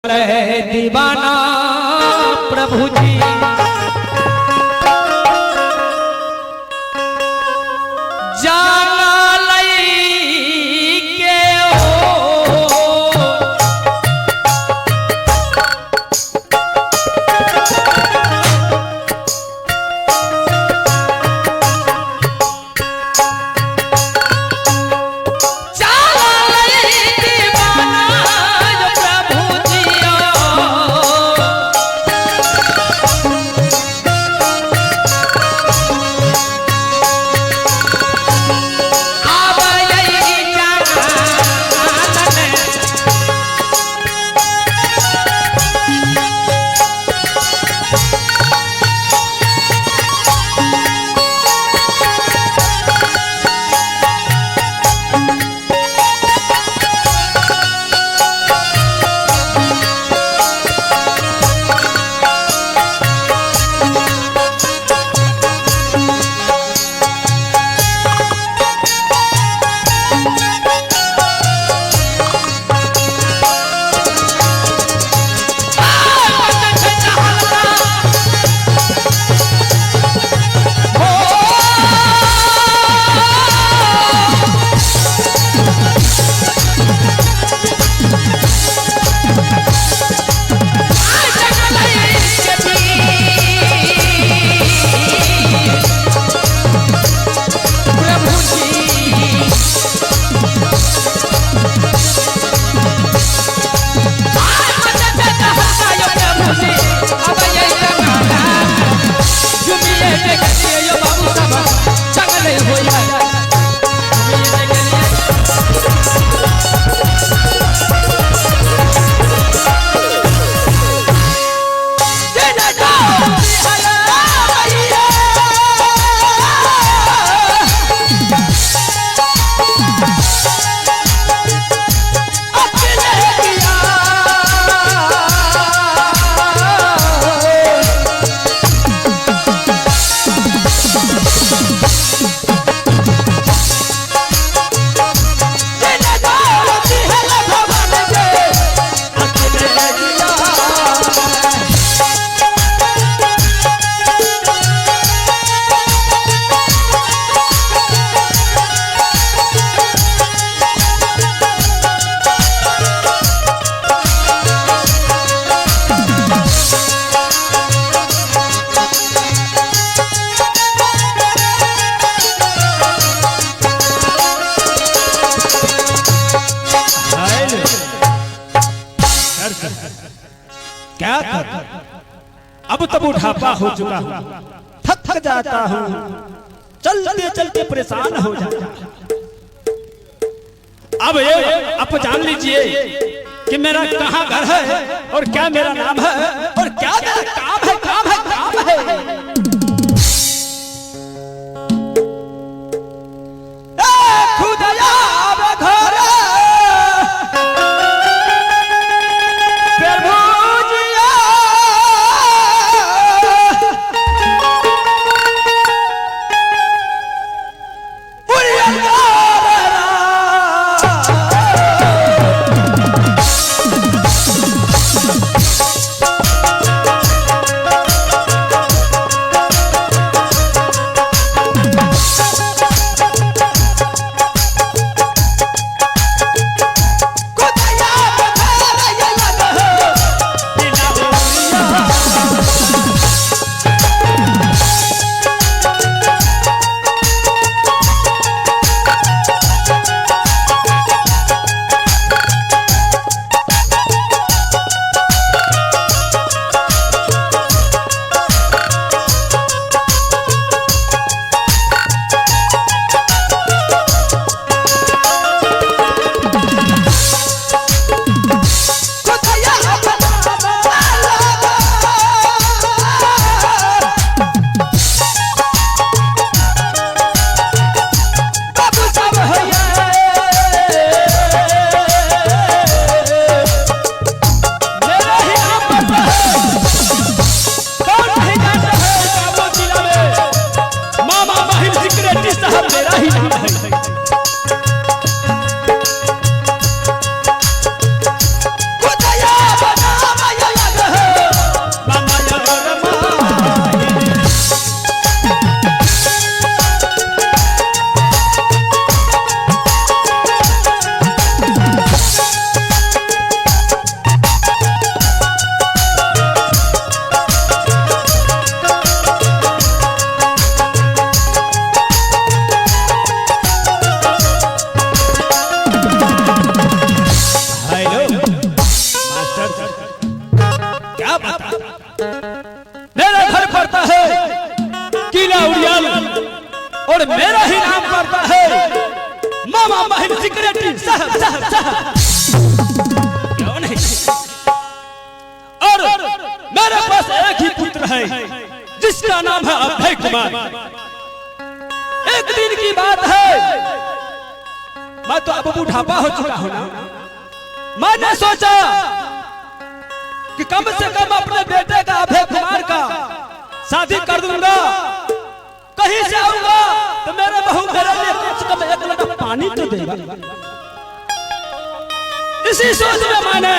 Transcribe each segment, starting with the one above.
दीवाना प्रभु जी जाना लई के क्या था? अब तब बुढ़ापा हो चुका हूँ, थक जाता हूँ, चलते चलते परेशान हो जाता हूँ। अब ये आप जान लीजिए कि मेरा कहाँ घर है और क्या मेरा नाम है और क्या मेरा काम है, काम है, काम है। और मेरा ही नाम करता है मामा महल सिक्रेटरी साहब साहब साहब। क्यों नहीं? और मेरे पास एक ही पुत्र है जिसका नाम है अभय कुमार। एक दिन की बात है, मैं तो अब बुढ़ापा हो चुका हूं ना, मैंने सोचा कि कम से कम अपने बेटे का अभय कुमार का शादी कर दूंगा। कहीं से आऊंगा तो मेरा बहू मेरे लिए कम से कम एक लोटा पानी तो देगा। इसी सोच में मैंने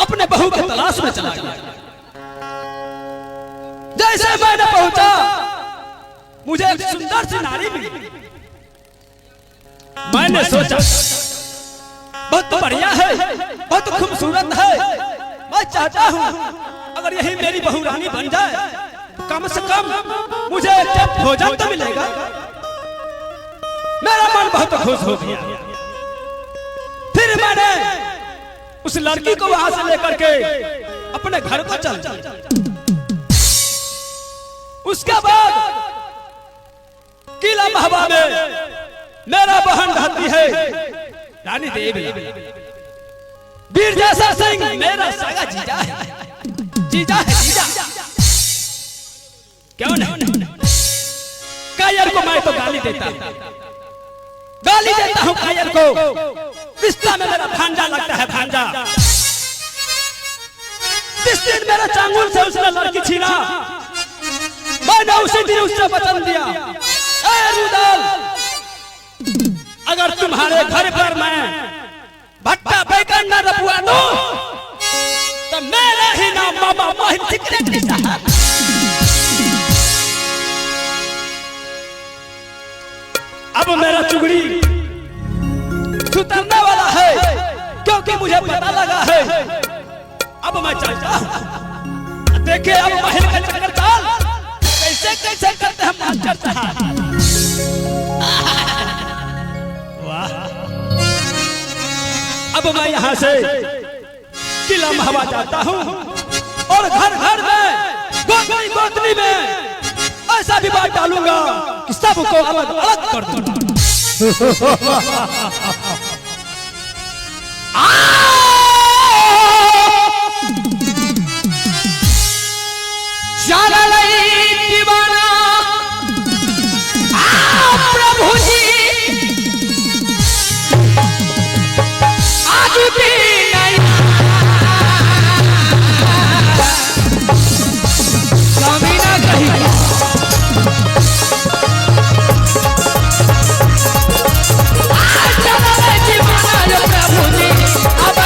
अपने बहू की तलाश में चला गया। जैसे मैंने पहुंचा, मुझे एक सुंदर सी नारी मिली। मैंने सोचा बहुत बढ़िया है, बहुत खूबसूरत है, मैं चाहता हूं अगर यही मेरी बहू रानी बन जाए, कम से कम मुझे भोजन तो मिलेगा। मेरा मन बहुत खुश हो गया। फिर मैंने उस लड़की को वहां से लेकर के अपने घर को चल। उसके बाद किला महबा में मेरा बहन रहती है रानी देवी। वीर जैसा सिंह मेरा सगा जीजा है, जीजा है जीजा। क्यों नहीं? कायर को मैं तो गाली देता हूं, गाली देता हूं कायर को। रिश्ता में मेरा भांजा लगता है, भांजा। जिस दिन मेरा चांगुल से उसने लड़की छीना, मैंने उसी दिन उससे वचन दिया, ए रुदाल, अगर तुम्हारे घर पर मैं भट्टा बैगन न रखवा दूं तो मेरा ही नाम मामा महल सिक्रेटरी साहब। अब मेरा चुगड़ी सुतरने वाला है, क्योंकि मुझे पता लगा है। अब मैं चलता हूं। देखिए अब महल का चक्कर चाल कैसे कैसे करते हैं मास्टर साहब। वाह! अब मैं यहाँ से किला महबा जाता हूँ और घर घर में, गोतनी गोतनी में ऐसा विवाद डालूंगा कि सबको अलग अलग कर दूंगा। दीवाना प्रभु जी आज भी नहीं कभी ना कहीं दीवाना प्रभु जी अब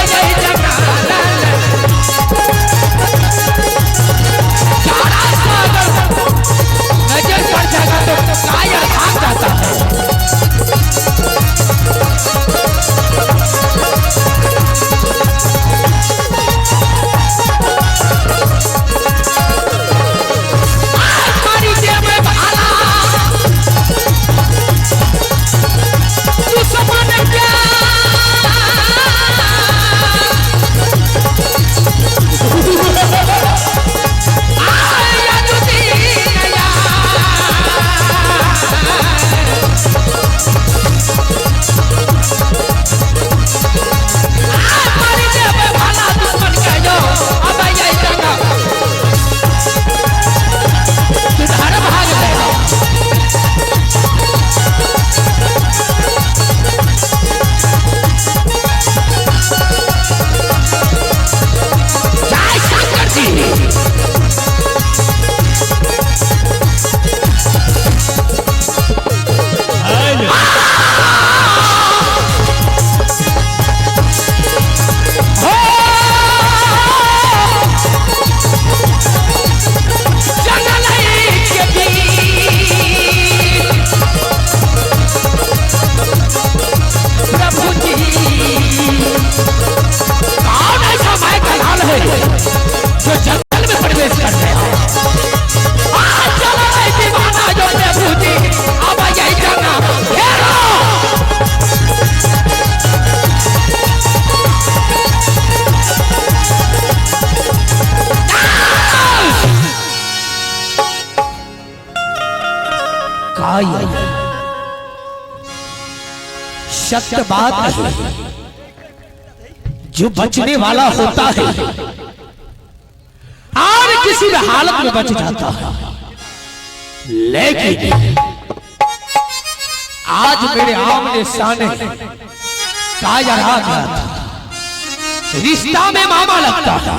हाँ सत्य बात है, जो बचने वाला होता है और किसी भी हालत में बच जाता है। लेकिन आज मेरे आमने सामने काया रहा था, रिश्ता में मामा लगता था,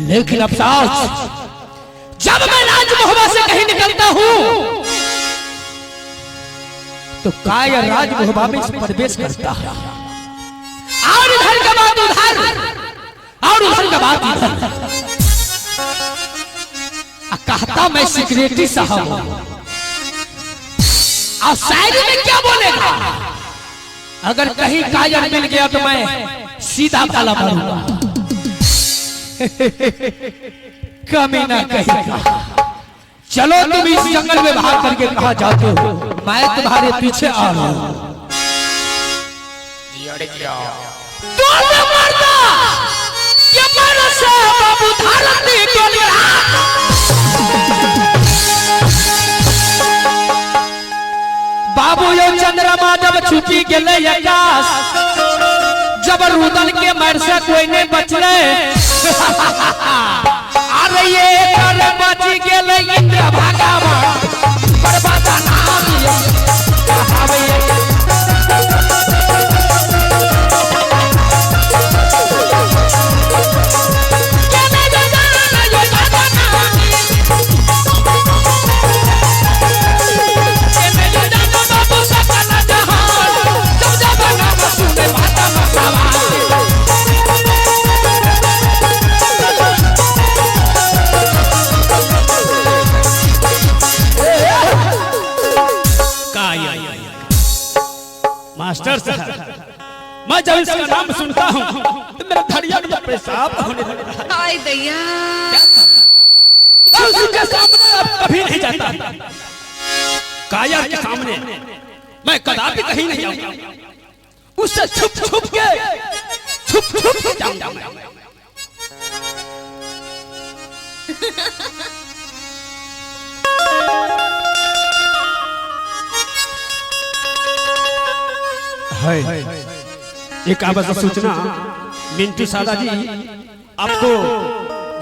लेकिन अफसोस जब मैं राजमहल से कहीं निकलता हूं तो काया राजमहल में प्रवेश करता है, और इधर का बात उधर और उधर का बात इधर। कहता मैं सिक्योरिटी साहब हूं, और शायरी में क्या बोलेगा? अगर कहीं कायर मिल गया तो मैं सीधा ताला मारूंगा। कमीना कहेगा चलो तुम इस जंगल में भाग करके कहां जाते हो, मैं तुम्हारे पीछे आ रहा हूं। बाबू यो चंद्रमा जब छुपी गए आकाश, जब रुदल के मर से कोई नहीं बचले। अरे ये कर बच गए इंद्र भगवान, बर्बाद नाम मास्टर साहब, मैं जब इसका नाम सुनता हूँ तो मेरा धड़िया में पेशाब होने लगता है। हाय दैया, उसके सामने अब कभी नहीं जाता, काया के सामने मैं कदापि कहीं नहीं जाऊंगा, उससे छुप छुप के जाऊंगा मैं। एक आवश्यक सूचना, मिंटू सादा जी आपको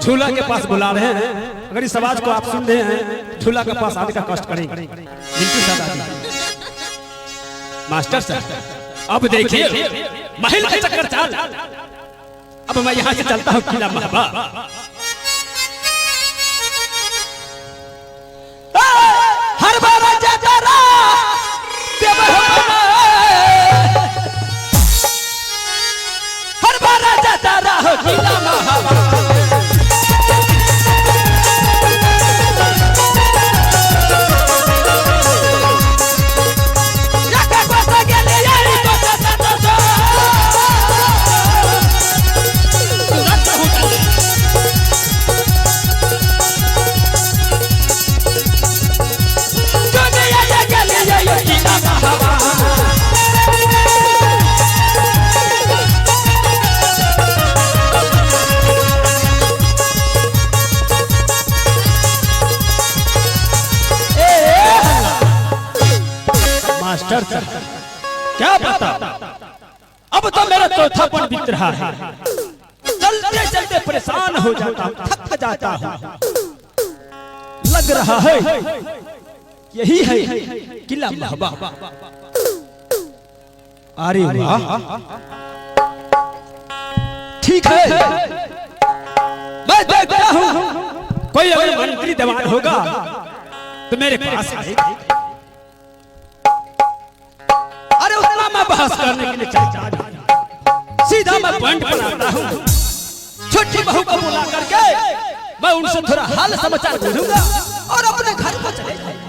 झूला के पास बुला रहे हैं। अगर इस आवाज को आप सुन रहे हैं, झूला के पास आने का कष्ट करें। मिंटू सादा जी, मास्टर साहब अब देखिए महल का चक्कर चाल। अब मैं यहाँ से चलता हूँ किला महबा। हर बार जाता किला महबा। मास्टर साहब क्या पता, अब तो मेरा चौथापन बीत रहा है। चलते चलते परेशान हो जाता हूँ, थक जाता हूँ। लग रहा है यही है किला महबा। अरे वाह, ठीक है, मैं देखता हूँ कोई अगर मंत्री दीवान होगा तो मेरे पास आएगा। अरे उतना मैं बहस करने के लिए चल सीधा मैं पॉइंट पर आता हूँ। छोटी बहू को बुला करके मैं उनसे थोड़ा हाल समाचार पूछूंगा और अपने घर को चले जाएंगे।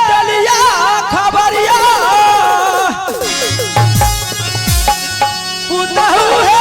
डलिया खबरिया उताहू है,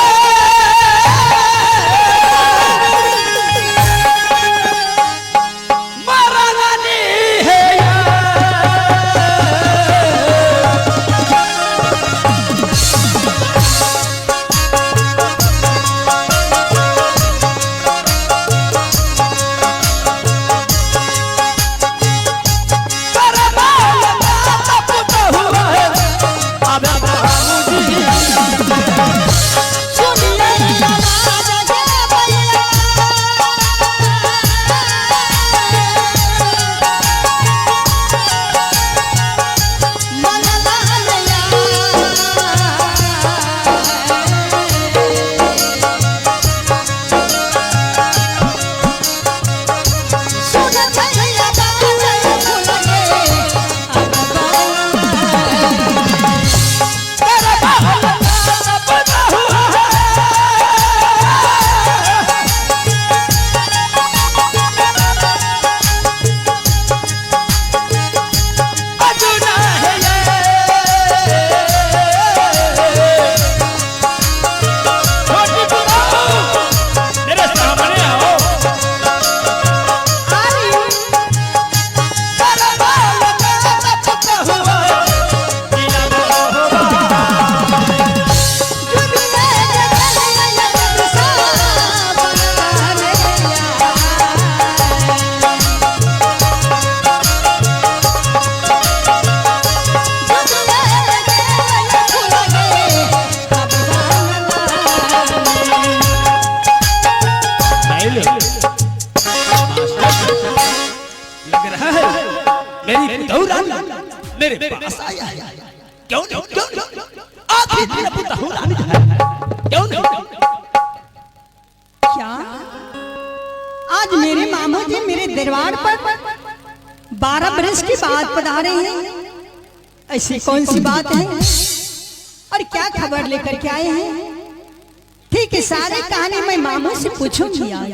आखिर तेरा पुतहू रानी है, क्यों नहीं? क्या आज मेरे मामू जी मेरे दरबार पर 12 बरस की बात पधारे हैं? ऐसी कौन सी बात है और क्या खबर लेकर के आए हैं? ठीक है, सारे कहानी मैं मामू से पूछूंगी आज।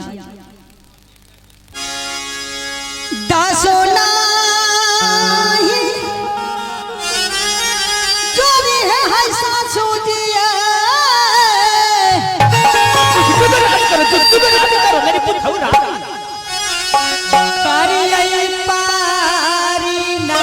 दासोला चोरी है सासू दिया मेरी पुतहू रानी पारी पारी ना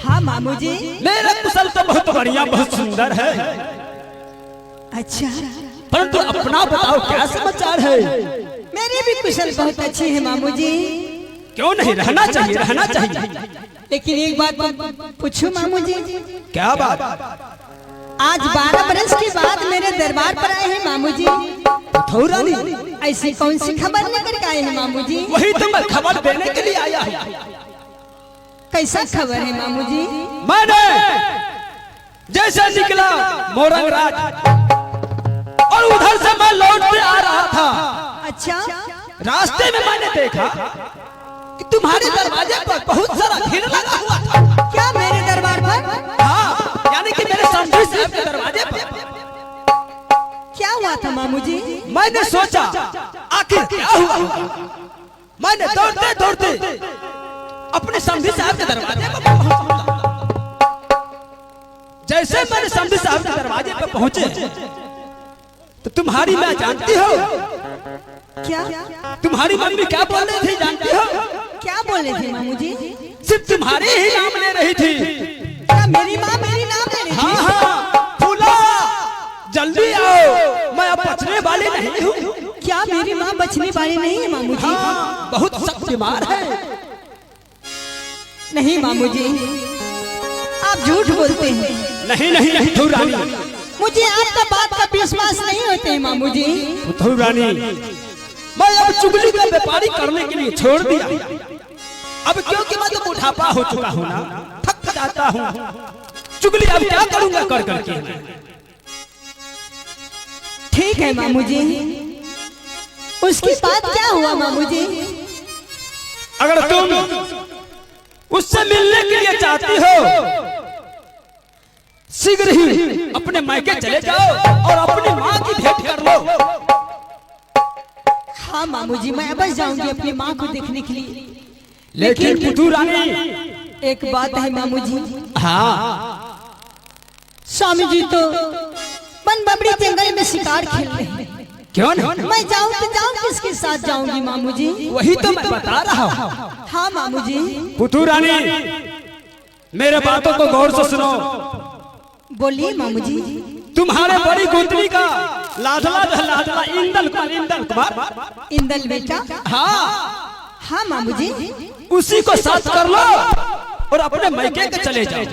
हाँ मामू जी। मेरा कुशल तो बहुत बढ़िया, बहुत सुंदर है। अच्छा, परंतु अपना बताओ क्या समाचार है? मेरी भी कुशल बहुत अच्छी है मामू जी। क्यों नहीं, रहना चाहिए, रहना चाहिए। लेकिन एक बात पूछूं मामू जी? क्या बात? आज 12 बरस के बाद मेरे दरबार पर आए हैं मामू जी। पुतहू रानी ऐसी कौन सी खबर लेकर के आए हैं मामू जी? वही तो मैं खबर देने के लिए आया हूँ। कैसा खबर है मामू जी? मैंने जैसे निकला मोरंग राज और उधर से मैं लौटते आ रहा था। अच्छा, रास्ते में मैंने देखा कि तुम्हारे दरवाजे पर बहुत सारा भीड़ लगा हुआ था। क्या मेरे दरबार पर? हाँ, यानी कि मेरे समझी साहब के दरवाजे पर। क्या हुआ था मामू जी? मैंने सोचा आखिर क्या हुआ। मैंने दौड़ते दौड़ते अपने समझी साहब के दरवाजे पर पहुंचा। जैसे मैंने समझी साहब के दरवाजे पर पहुंचे तो तुम्हारी माँ जानती हो क्या? तुम्हारी मम्मी क्या बोल रही थी जानती हो? क्या बोले थे मामू जी? सिर्फ तुम्हारे ही नाम ले रही थी। क्या मेरी माँ मेरी नाम ले रही थी? हाँ हाँ, फूला जल्दी आओ, मैं अब बचने वाली नहीं हूँ। क्या मेरी माँ बचने वाली नहीं है मामू जी? हाँ, बहुत सख्त बीमार है। नहीं मामू जी, आप झूठ बोलते हैं। नहीं नहीं नहीं पुतहू रानी, मुझे आपका बात का विश्वास नहीं होते हैं मामू जी। पुतहू रानी, मैं अब चुगली का व्यापारी करने के लिए छोड़ दिया। अब क्योंकि मैं तो बुढ़ापा हो चुका हूँ ना, थक जाता हूँ। चुगली अब क्या करूँगा कर करके। ठीक है मामू जी, उसके बाद क्या हुआ मामू जी? अगर तुम उससे मिलने के लिए चाहती हो, शीघ्र ही अपने मायके चले जाओ और अपनी माँ की भेंट कर लो। हाँ मामू जी, मैं बस जाऊंगी अपनी माँ को देखने के लिए। लेकिन पुतहू रानी, एक बात है मामू जी। हाँ, स्वामी जी तो वन बबड़ी जंगल में शिकार खेल रहे हैं। क्यों नहीं? मैं जाऊं तो जाऊं, किसके साथ जाऊंगी मामू जी? वही तो मैं बता रहा हूँ। हाँ मामू जी। पुतहू रानी, मेरे बातों को गौर से सुनो। बोलिए मामू जी। तुम्हारे बड़ी गोतनी का लाडला इंदल कुमार इंदल बेटा? हाँ हाँ मामू जी। उसी को साथ कर लो और अपने मायके के चले जाओ।